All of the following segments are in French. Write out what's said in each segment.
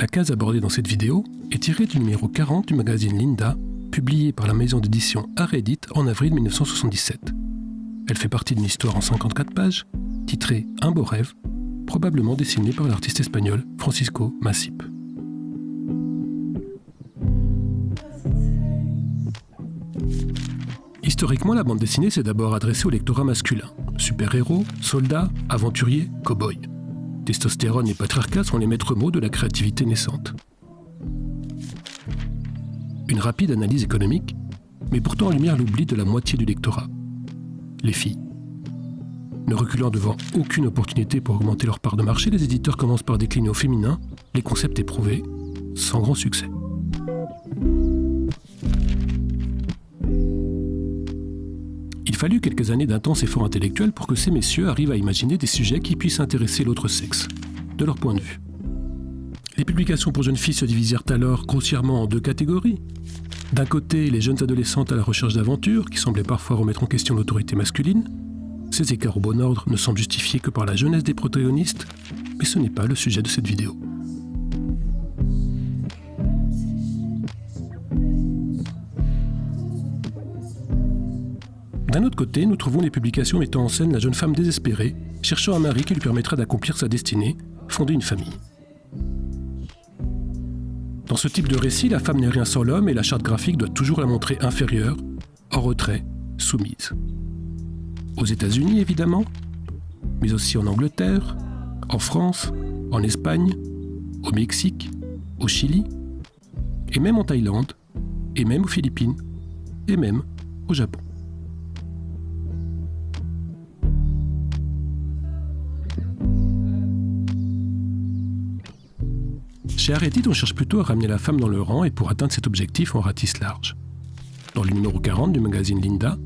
La case abordée dans cette vidéo est tirée du numéro 40 du magazine Linda, publié par la maison d'édition Arédite en avril 1977. Elle fait partie d'une histoire en 54 pages, titrée « Un beau rêve », probablement dessinée par l'artiste espagnol Francisco Macip. Historiquement, la bande dessinée s'est d'abord adressée au lectorat masculin. Super-héros, soldats, aventuriers, cow-boys. Testostérone et patriarcat sont les maîtres mots de la créativité naissante. Une rapide analyse économique, mais pourtant en lumière l'oubli de la moitié du lectorat. Les filles. Ne reculant devant aucune opportunité pour augmenter leur part de marché, les éditeurs commencent par décliner au féminin les concepts éprouvés, sans grand succès. Il fallut quelques années d'intense effort intellectuel pour que ces messieurs arrivent à imaginer des sujets qui puissent intéresser l'autre sexe, de leur point de vue. Les publications pour jeunes filles se divisèrent alors grossièrement en deux catégories. D'un côté, les jeunes adolescentes à la recherche d'aventures, qui semblaient parfois remettre en question l'autorité masculine. Ces écarts au bon ordre ne semblent justifiés que par la jeunesse des protagonistes, mais ce n'est pas le sujet de cette vidéo. D'un autre côté, nous trouvons les publications mettant en scène la jeune femme désespérée, cherchant un mari qui lui permettra d'accomplir sa destinée, fonder une famille. Dans ce type de récit, la femme n'est rien sans l'homme et la charte graphique doit toujours la montrer inférieure, en retrait, soumise. Aux États-Unis, évidemment, mais aussi en Angleterre, en France, en Espagne, au Mexique, au Chili, et même en Thaïlande, et même aux Philippines, et même au Japon. Chez Arédite, on cherche plutôt à ramener la femme dans le rang et pour atteindre cet objectif, on ratisse large. Dans le numéro 40 du magazine Linda,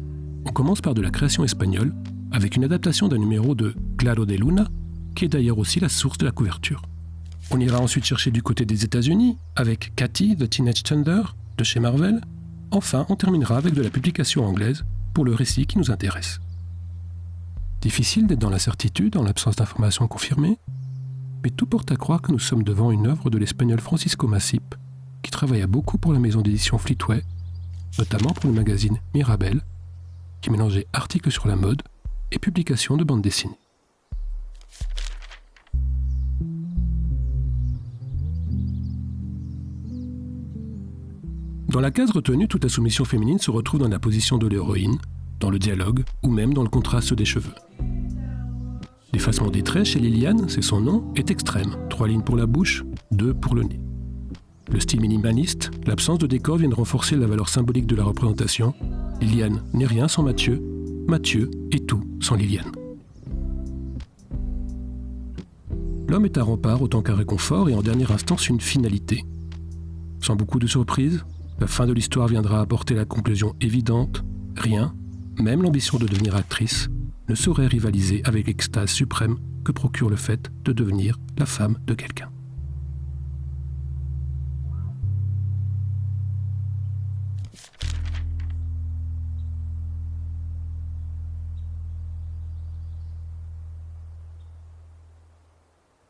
on commence par de la création espagnole avec une adaptation d'un numéro de Claro de Luna, qui est d'ailleurs aussi la source de la couverture. On ira ensuite chercher du côté des États-Unis avec Katy the Teenage Thunder de chez Marvel. Enfin, on terminera avec de la publication anglaise pour le récit qui nous intéresse. Difficile d'être dans la certitude en l'absence d'informations confirmées, mais tout porte à croire que nous sommes devant une œuvre de l'espagnol Francisco Macip, qui travailla beaucoup pour la maison d'édition Fleetway, notamment pour le magazine Mirabel, qui mélangeait articles sur la mode et publications de bandes dessinées. Dans la case retenue, toute la soumission féminine se retrouve dans la position de l'héroïne, dans le dialogue ou même dans le contraste des cheveux. L'effacement des traits chez Liliane, c'est son nom, est extrême. 3 lignes pour la bouche, 2 pour le nez. Le style minimaliste, l'absence de décor viennent renforcer la valeur symbolique de la représentation. Liliane n'est rien sans Mathieu, Mathieu est tout sans Liliane. L'homme est un rempart autant qu'un réconfort et en dernière instance une finalité. Sans beaucoup de surprises, la fin de l'histoire viendra apporter la conclusion évidente. Rien, même l'ambition de devenir actrice, ne saurait rivaliser avec l'extase suprême que procure le fait de devenir la femme de quelqu'un.